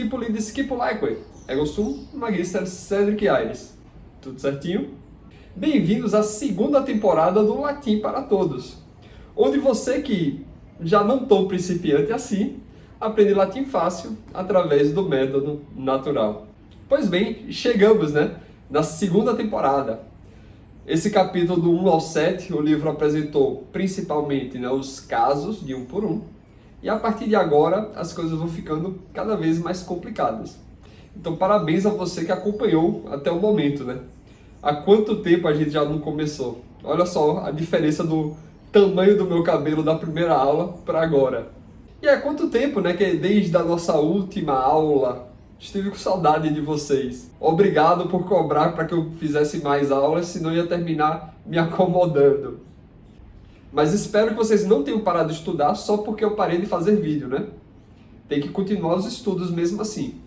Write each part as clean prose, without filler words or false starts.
discípuli discipulaeque. Ego sum magister Cedric Aires. Tudo certinho? Bem-vindos à segunda temporada do Latim para Todos, onde você que já não tão principiante assim, aprende latim fácil através do método natural. Pois bem, chegamos, na segunda temporada. Esse capítulo do 1 ao 7, o livro apresentou principalmente os casos de um por um, e a partir de agora as coisas vão ficando cada vez mais complicadas. Então parabéns a você que acompanhou até o momento, Há quanto tempo a gente já não começou? Olha só a diferença do tamanho do meu cabelo da primeira aula para agora. E há quanto tempo, que desde a nossa última aula, estive com saudade de vocês. Obrigado por cobrar para que eu fizesse mais aulas, senão eu ia terminar me acomodando. Mas espero que vocês não tenham parado de estudar só porque eu parei de fazer vídeo, Tem que continuar os estudos mesmo assim.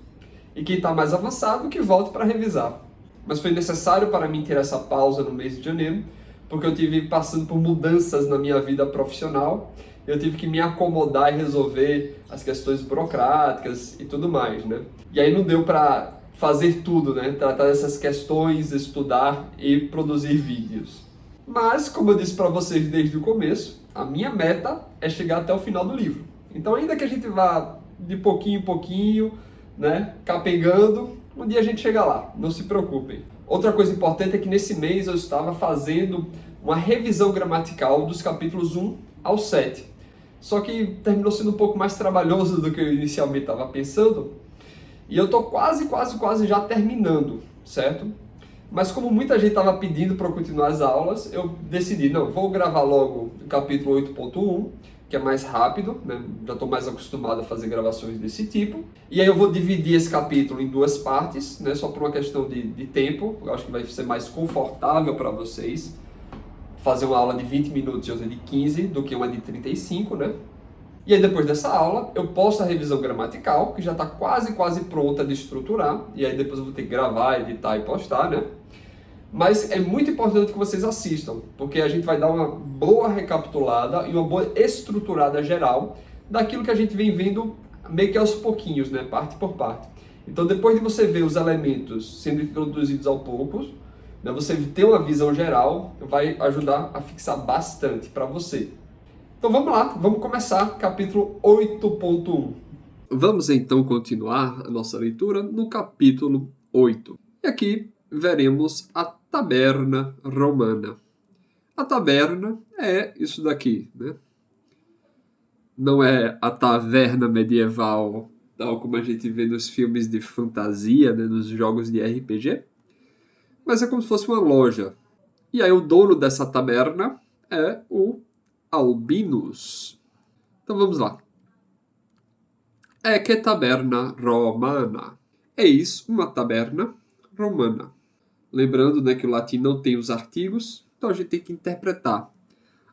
E quem está mais avançado, que volte para revisar. Mas foi necessário para mim ter essa pausa no mês de janeiro, porque eu tive passando por mudanças na minha vida profissional. Eu tive que me acomodar e resolver as questões burocráticas e tudo mais, E aí não deu para fazer tudo, Tratar dessas questões, estudar e produzir vídeos. Mas, como eu disse para vocês desde o começo, a minha meta é chegar até o final do livro. Então, ainda que a gente vá de pouquinho em pouquinho, capengando, um dia a gente chega lá, não se preocupem. Outra coisa importante é que nesse mês eu estava fazendo uma revisão gramatical dos capítulos 1 ao 7. Só que terminou sendo um pouco mais trabalhoso do que eu inicialmente estava pensando. E eu estou quase já terminando, certo? Mas como muita gente estava pedindo para eu continuar as aulas, eu decidi, não, vou gravar logo o capítulo 8.1, que é mais rápido, Já estou mais acostumado a fazer gravações desse tipo. E aí eu vou dividir esse capítulo em duas partes, só por uma questão de tempo. Eu acho que vai ser mais confortável para vocês fazer uma aula de 20 minutos e outra de 15 do que uma de 35, E aí depois dessa aula, eu posto a revisão gramatical, que já está quase pronta de estruturar, e aí depois eu vou ter que gravar, editar e postar, Mas é muito importante que vocês assistam, porque a gente vai dar uma boa recapitulada e uma boa estruturada geral daquilo que a gente vem vendo meio que aos pouquinhos, parte por parte. Então depois de você ver os elementos sendo introduzidos aos poucos, você ter uma visão geral vai ajudar a fixar bastante para você. Então vamos lá, vamos começar capítulo 8.1. Vamos então continuar a nossa leitura no capítulo 8. E aqui veremos a taberna romana. A taberna é isso daqui, Não é a taverna medieval, tal como a gente vê nos filmes de fantasia, nos jogos de RPG. Mas é como se fosse uma loja. E aí o dono dessa taberna é o Albinus. Então vamos lá. Ecce taberna romana. Eis uma taberna romana. Lembrando que o latim não tem os artigos, então a gente tem que interpretar.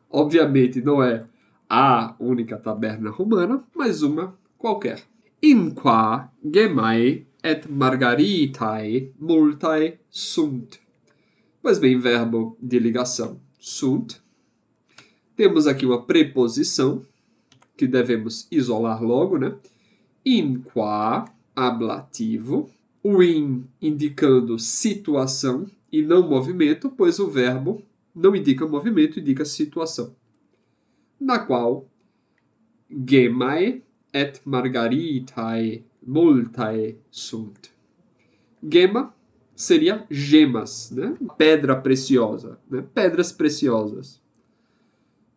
Obviamente não é a única taberna romana, mas uma qualquer. In qua gemae et margaritae multae sunt. Pois bem, verbo de ligação sunt. Temos aqui uma preposição que devemos isolar logo, In qua, ablativo. O in indicando situação e não movimento, pois o verbo não indica movimento, indica situação. Na qual gemae et margaritae multae sunt. Gema seria gemas, Pedra preciosa, Pedras preciosas.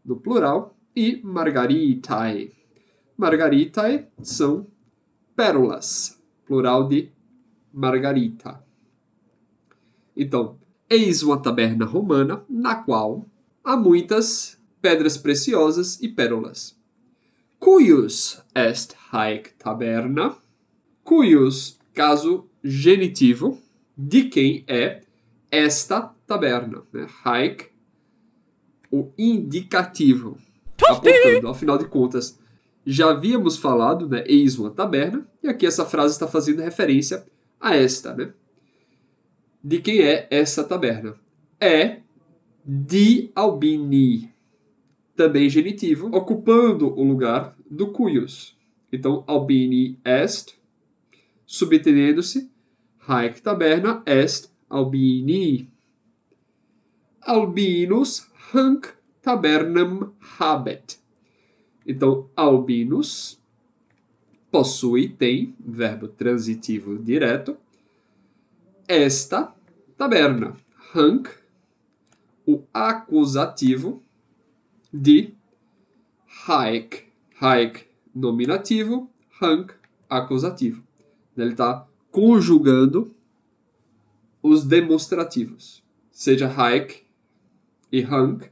No plural. E margaritae. Margaritae são pérolas. Plural de margarita. Então, eis uma taberna romana na qual há muitas pedras preciosas e pérolas. Cuius est haec taberna? Cuius, caso genitivo, de quem é esta taberna. Haec, o indicativo, apontando. Afinal de contas, já havíamos falado, eis uma taberna, e aqui essa frase está fazendo referência a esta, De quem é essa taberna? É de Albini, também genitivo, ocupando o lugar do cuius. Então, Albini est, subentendendo-se, haec taberna est albini. Albinus hanc tabernam habet. Então, albinus possui, tem, verbo transitivo direto, esta taberna. Hanc, o acusativo de haec. Haec, nominativo, hanc, acusativo. Ele está conjugando os demonstrativos. Seja haec e hanc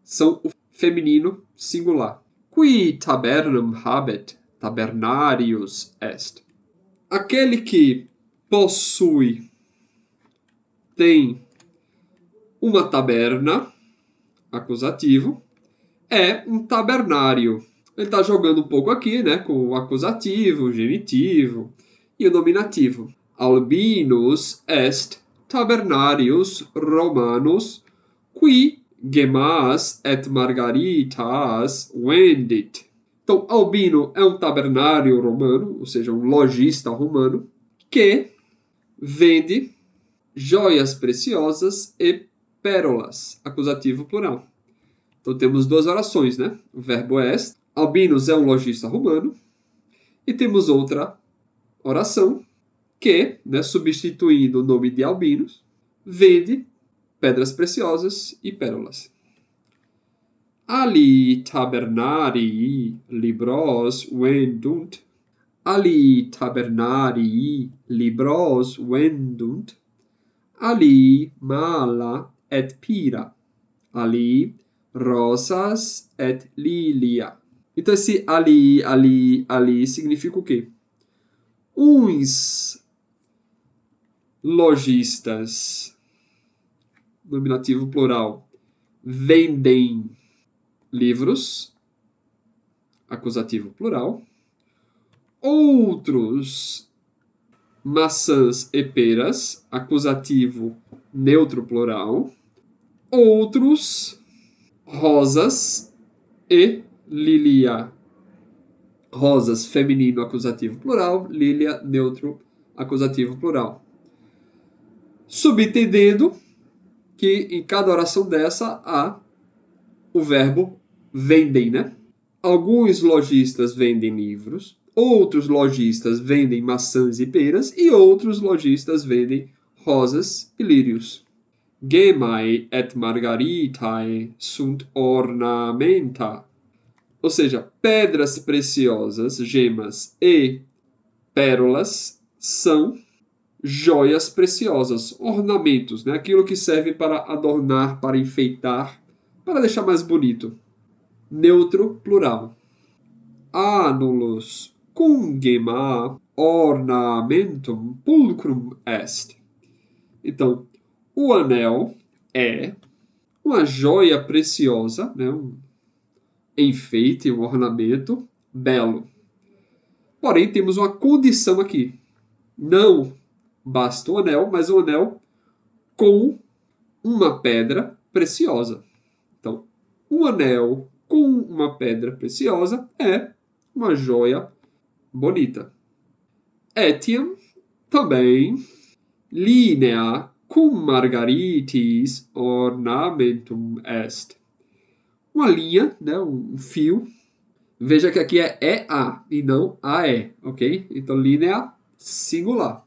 são o feminino singular. Qui tabernam habet, tabernarius est. Aquele que possui, tem uma taberna, acusativo, é um tabernário. Ele está jogando um pouco aqui, né, com o acusativo, o genitivo e o nominativo. Albinus est tabernarius Romanus qui gemas et margaritas vendit. Então, Albino é um tabernário romano, ou seja, um lojista romano, que vende joias preciosas e pérolas, acusativo plural. Então, temos duas orações, né? O verbo est, Albinus é um lojista romano, e temos outra oração que, né, substituindo o nome de Albinus, vende pedras preciosas e pérolas. Ali tabernarii libros vendunt. Ali tabernarii libros vendunt. Ali mala et pira. Ali rosas et lilia. Então esse ali significa o quê? Uns lojistas, nominativo plural, vendem livros, acusativo plural. Outros, maçãs e peras, acusativo neutro plural. Outros, rosas e lilia. Rosas, feminino, acusativo plural. Lilia, neutro, acusativo plural. Subentendendo que em cada oração dessa há o verbo vendem, né? Alguns lojistas vendem livros, outros lojistas vendem maçãs e peras, e outros lojistas vendem rosas e lírios. Gemai et margaritae sunt ornamenta. Ou seja, pedras preciosas, gemas e pérolas são joias preciosas, ornamentos, né? Aquilo que serve para adornar, para enfeitar, para deixar mais bonito. Neutro, plural. Annulus cum gema ornamentum pulcrum est. Então, o anel é uma joia preciosa, né? Um enfeite, um ornamento belo. Porém, temos uma condição aqui. Não basta o anel, mas o anel com uma pedra preciosa. Então, um anel com uma pedra preciosa é uma joia bonita. Etiam também linea cum margaritis ornamentum est. Uma linha, né, um fio. Veja que aqui é EA e não AE, ok? Então, linea singular.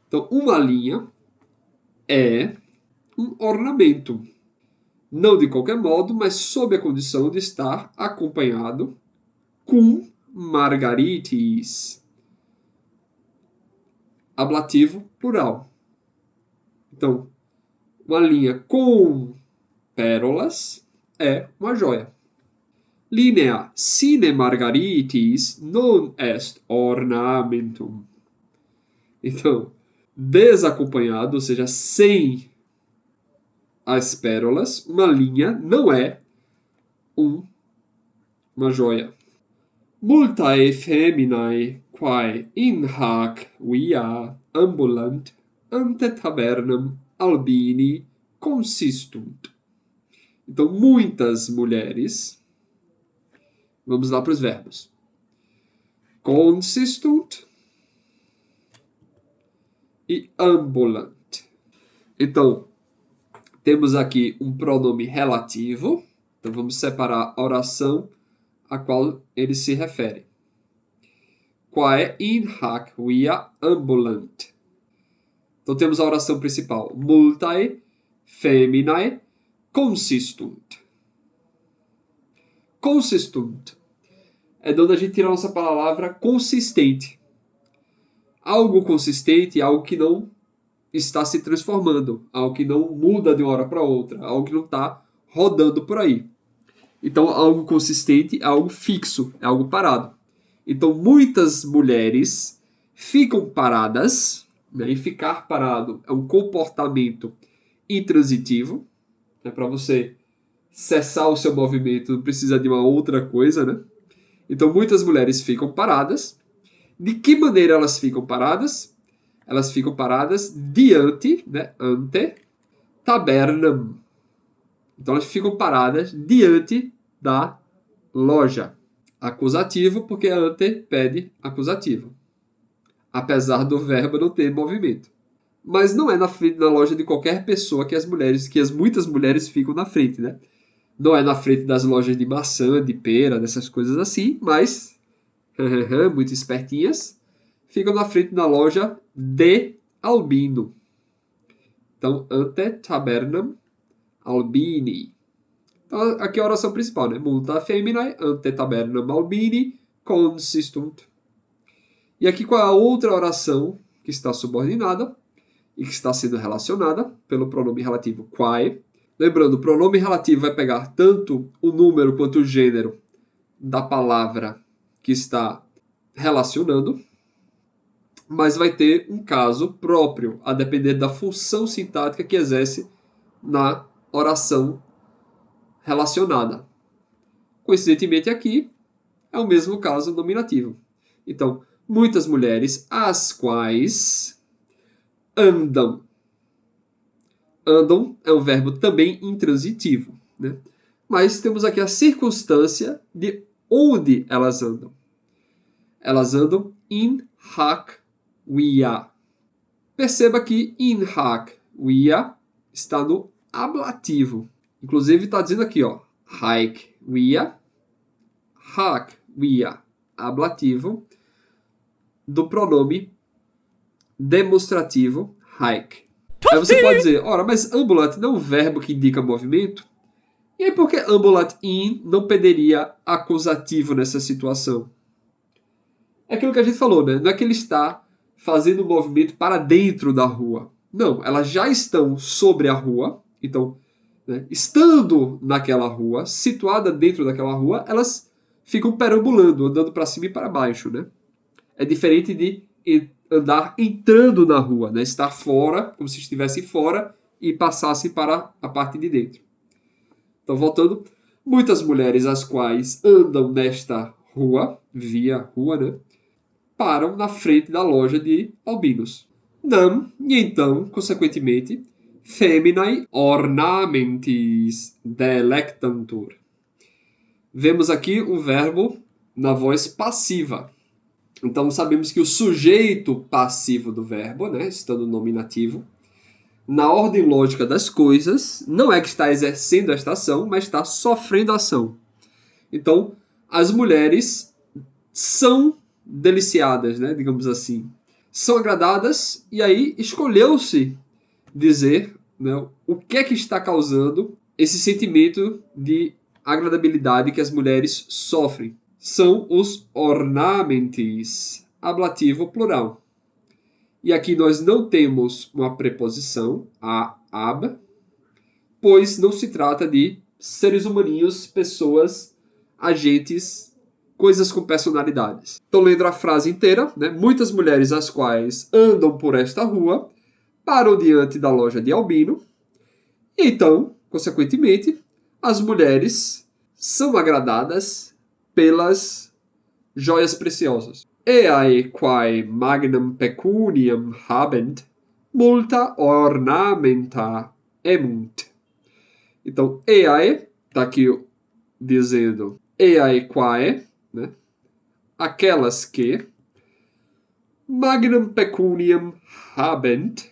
Então, uma linha é um ornamento. Não de qualquer modo, mas sob a condição de estar acompanhado com margaritis. Ablativo plural. Então, uma linha com pérolas é uma joia. Linea sine margaritis non est ornamentum. Então, desacompanhado, ou seja, sem as pérolas, uma linha não é uma joia. Multae feminae quae in hac via ambulant ante tabernam albini consistunt. Então, muitas mulheres, vamos lá para os verbos. Consistunt, e ambulant. Então, temos aqui um pronome relativo. Então, vamos separar a oração a qual ele se refere. Quae in hac via ambulant. Então, temos a oração principal. Multae feminae consistunt. Consistunt é de onde a gente tira a nossa palavra consistente. Algo consistente é algo que não está se transformando, algo que não muda de uma hora para outra, algo que não está rodando por aí. Então, algo consistente é algo fixo, é algo parado. Então, muitas mulheres ficam paradas, né? E ficar parado é um comportamento intransitivo. Né? Para você cessar o seu movimento, não precisa de uma outra coisa, né? Então, muitas mulheres ficam paradas. De que maneira elas ficam paradas? Elas ficam paradas diante, né? Ante tabernam. Então, elas ficam paradas diante da loja. Acusativo, porque ante pede acusativo. Apesar do verbo não ter movimento. Mas não é na loja de qualquer pessoa que as muitas mulheres ficam na frente, né? Não é na frente das lojas de maçã, de pera, dessas coisas assim, mas, muito espertinhas, ficam na frente da loja de albino. Então, ante tabernam albini. Então, aqui é a oração principal, né? Multa feminae ante tabernam albini consistunt. E aqui qual é a outra oração que está subordinada e que está sendo relacionada pelo pronome relativo quae. Lembrando, o pronome relativo vai pegar tanto o número quanto o gênero da palavra que está relacionando, mas vai ter um caso próprio, a depender da função sintática que exerce na oração relacionada. Coincidentemente aqui, é o mesmo caso nominativo. Então, muitas mulheres, as quais andam. Andam é um verbo também intransitivo, né? Mas temos aqui a circunstância de onde elas andam. Elas andam in hac via. Perceba que in hac via está no ablativo. Inclusive está dizendo aqui, ó, hac via, ablativo do pronome demonstrativo hac. Aí você pode dizer, ora, mas ambulant não é um verbo que indica movimento? E aí por que ambulant in não pediria acusativo nessa situação? É aquilo que a gente falou, né? Não é que ele está fazendo um movimento para dentro da rua. Não, elas já estão sobre a rua. Então, né, estando naquela rua, situada dentro daquela rua, elas ficam perambulando, andando para cima e para baixo, né? É diferente de andar entrando na rua, né? Estar fora, como se estivesse fora e passasse para a parte de dentro. Então, voltando, muitas mulheres as quais andam nesta rua, via rua, né? Param na frente da loja de albinos. Nam, e então, consequentemente, feminae ornamentis delectantur. Vemos aqui um verbo na voz passiva. Então, sabemos que o sujeito passivo do verbo, né, estando nominativo, na ordem lógica das coisas, não é que está exercendo esta ação, mas está sofrendo a ação. Então, as mulheres são deliciadas, né, digamos assim. São agradadas, e aí escolheu-se dizer, né, o que é que está causando esse sentimento de agradabilidade que as mulheres sofrem. São os ornamentis, ablativo plural. E aqui nós não temos uma preposição, ab, pois não se trata de seres humaninhos, pessoas, agentes, coisas com personalidades. Estou lendo a frase inteira, né? Muitas mulheres as quais andam por esta rua param diante da loja de albino. E então, consequentemente, as mulheres são agradadas pelas joias preciosas. Eae quae magnam pecuniam habent, multa ornamenta emunt. Então, eae, está aqui dizendo eae quae, né? Aquelas que Magnum pecuniam habent,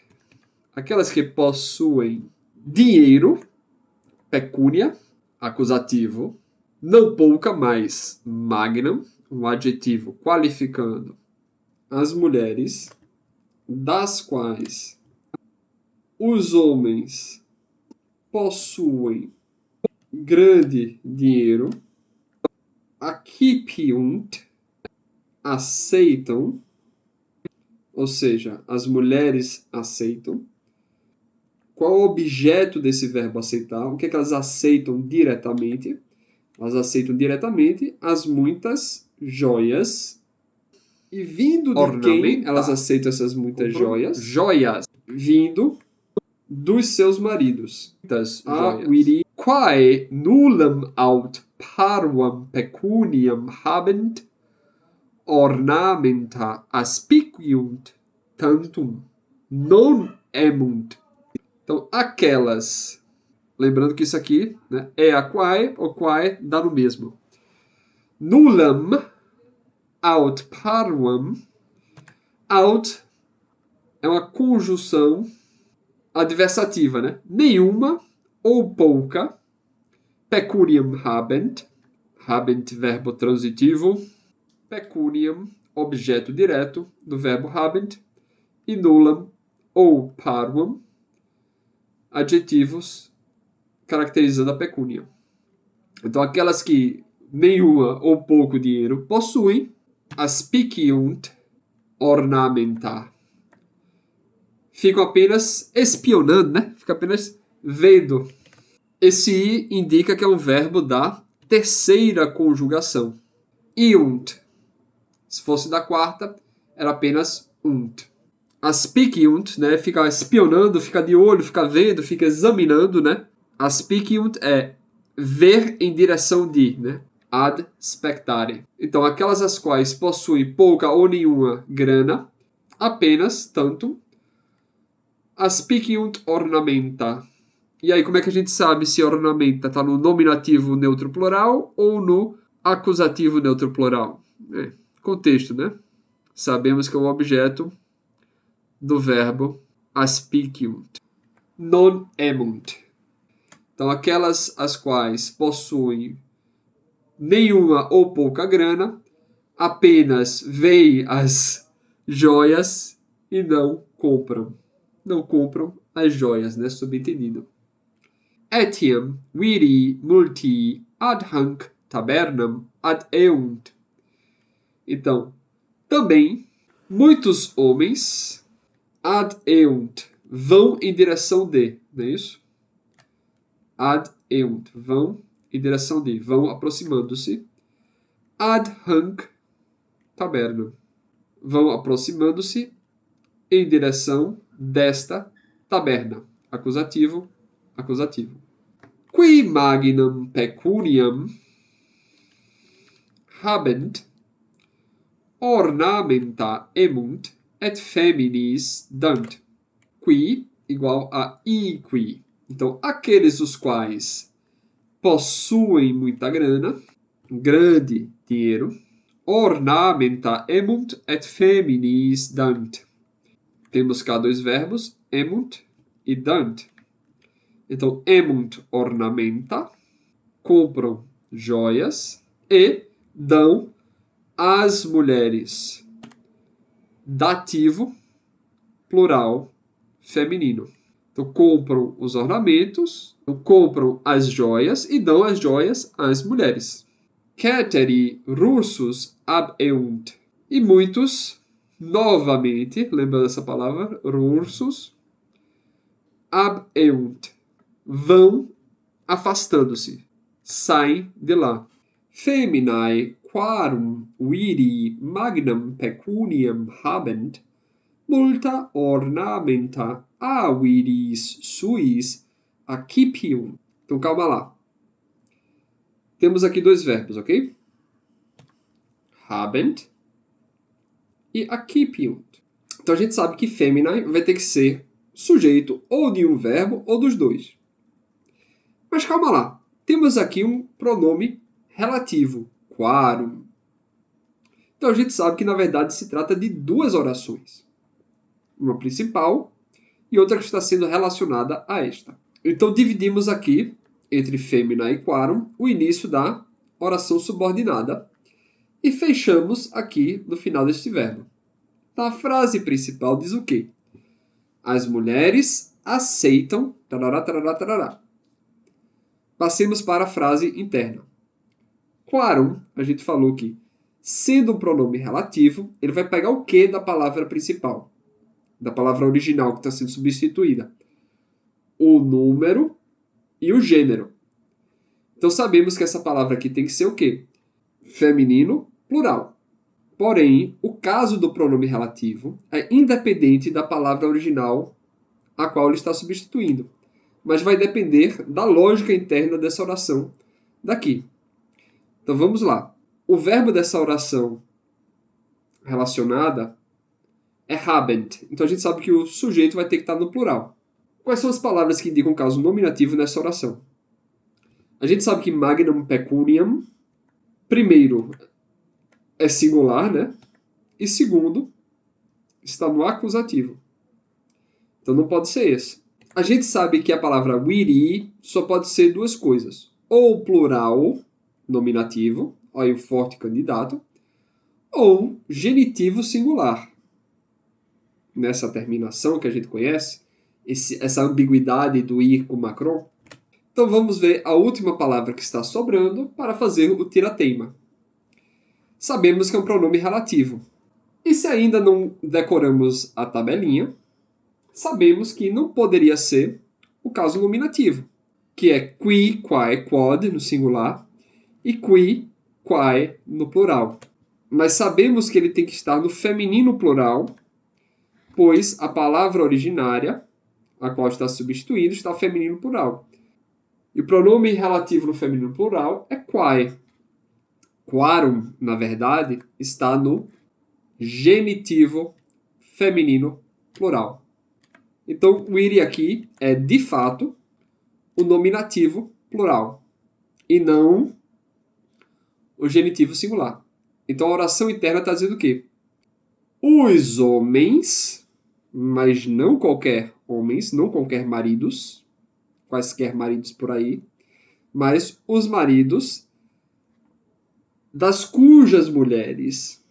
aquelas que possuem dinheiro, pecúnia, acusativo, não pouca, mas magnum, um adjetivo qualificando as mulheres, das quais os homens possuem grande dinheiro, accipiunt, aceitam, ou seja, as mulheres aceitam. Qual é o objeto desse verbo aceitar? O que é que elas aceitam diretamente? Elas aceitam diretamente as muitas joias. E vindo de quem elas aceitam essas muitas joias? Joias. Vindo dos seus maridos. Muitas joias. Quae nullam aut parvam pecuniam habent, ornamenta aspiciunt tantum, non emunt. Então, aquelas, lembrando que isso aqui, né, é a quae, ou quae dá no mesmo. Nullam aut parvam, aut é uma conjunção adversativa, né? Nenhuma ou pouca, pecuniam habent, habent verbo transitivo, pecuniam objeto direto do verbo habent, e nullam ou parvam, adjetivos caracterizando a pecúnia. Então, aquelas que nenhuma ou pouco dinheiro possuem, aspiciunt ornamenta. Ficam apenas espionando, né? Ficam apenas vendo. Esse i indica que é um verbo da terceira conjugação. Iunt. Se fosse da quarta, era apenas unt. Aspiciunt, né? Fica espionando, fica de olho, fica vendo, fica examinando, né? Aspiciunt é ver em direção de, né? Ad spectare. Então, aquelas as quais possuem pouca ou nenhuma grana, apenas tanto. Aspiciunt ornamenta. E aí, como é que a gente sabe se ornamenta está no nominativo neutro plural ou no acusativo neutro plural? Contexto, né? Sabemos que é o objeto do verbo aspiciunt. Non emunt. Então, aquelas as quais possuem nenhuma ou pouca grana, apenas veem as joias e não compram. Não compram as joias, né? Subentendido. Etiam viri multi ad hanc tabernam ad eunt. Então, também, muitos homens ad eunt, vão em direção de, não é isso? Ad eunt, vão em direção de, vão aproximando-se. Ad hanc taberna, vão aproximando-se em direção desta taberna. Acusativo, acusativo. Qui magnam pecuniam habent, ornamenta emunt, et feminis dant. Qui igual a iqui. Então, aqueles os quais possuem muita grana, grande dinheiro, ornamenta emunt, et feminis dant. Temos cá dois verbos, emunt e dant. Então, emunt ornamenta, compram joias e dão às mulheres. Dativo, plural, feminino. Então, compram os ornamentos, compram as joias e dão as joias às mulheres. Ceteri russus ab eunt. E muitos, novamente, lembrando essa palavra, russus, ab eunt, vão afastando-se, saem de lá. Feminae quarum viri magnam pecuniam habent, multa ornamenta a viris suis accipium. Então, calma lá. Temos aqui dois verbos, ok? Habent e accipiunt. Então, a gente sabe que feminae vai ter que ser sujeito ou de um verbo ou dos dois. Mas calma lá. Temos aqui um pronome relativo, quarum. Então a gente sabe que na verdade se trata de duas orações. Uma principal e outra que está sendo relacionada a esta. Então dividimos aqui, entre fêmea e quorum, o início da oração subordinada e fechamos aqui no final deste verbo. Então a frase principal diz o quê? As mulheres aceitam... Tarará, tarará, tarará. Passemos para a frase interna. Quorum, a gente falou que, sendo um pronome relativo, ele vai pegar o que da palavra principal? Da palavra original que está sendo substituída. O número e o gênero. Então sabemos que essa palavra aqui tem que ser o quê? Feminino, plural. Porém, o caso do pronome relativo é independente da palavra original a qual ele está substituindo. Mas vai depender da lógica interna dessa oração daqui. Então vamos lá. O verbo dessa oração relacionada é habent. Então a gente sabe que o sujeito vai ter que estar no plural. Quais são as palavras que indicam o caso nominativo nessa oração? A gente sabe que magnum pecuniam, primeiro, é singular, né? E segundo, está no acusativo. Então não pode ser esse. A gente sabe que a palavra wiri só pode ser duas coisas. Ou plural, nominativo, olha o forte candidato, ou genitivo singular. Nessa terminação que a gente conhece, essa ambiguidade do ir com Macron. Então vamos ver a última palavra que está sobrando para fazer o tira-teima. Sabemos que é um pronome relativo. E se ainda não decoramos a tabelinha, sabemos que não poderia ser o caso nominativo, que é qui, quae, quod no singular e qui, quae no plural. Mas sabemos que ele tem que estar no feminino plural, pois a palavra originária, a qual está substituindo, está no feminino plural. E o pronome relativo no feminino plural é quae. Quorum, na verdade, está no genitivo feminino plural. Então, o iri aqui é, de fato, o nominativo plural e não o genitivo singular. Então, a oração interna está dizendo o quê? Os homens, mas não qualquer homens, não qualquer maridos, quaisquer maridos por aí, mas os maridos das cujas mulheres,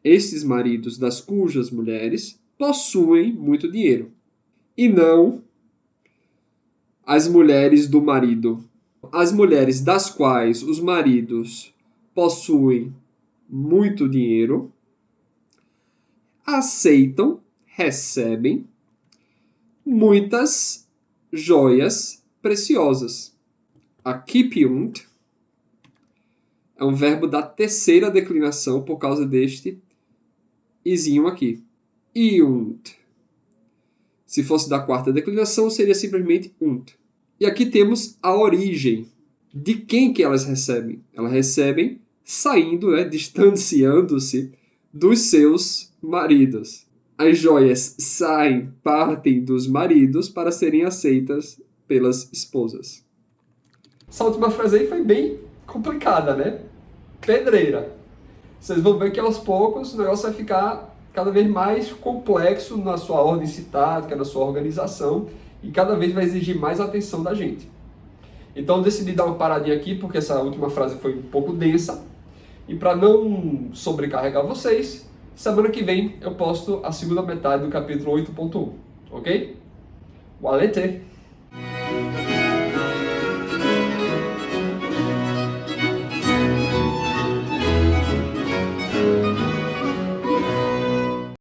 esses maridos das cujas mulheres, possuem muito dinheiro. E não as mulheres do marido. As mulheres das quais os maridos possuem muito dinheiro aceitam, recebem muitas joias preciosas. Accipiunt é um verbo da terceira declinação por causa deste izinho aqui. Iunt. Se fosse da quarta declinação, seria simplesmente unt. E aqui temos a origem. De quem que elas recebem? Elas recebem saindo, distanciando-se dos seus maridos. As joias saem, partem dos maridos para serem aceitas pelas esposas. Essa última frase aí foi bem complicada, né? Pedreira. Vocês vão ver que aos poucos o negócio vai ficar cada vez mais complexo na sua ordem sintática, na sua organização, e cada vez vai exigir mais atenção da gente. Então eu decidi dar uma paradinha aqui, porque essa última frase foi um pouco densa, e para não sobrecarregar vocês, semana que vem eu posto a segunda metade do capítulo 8.1, ok? Valete!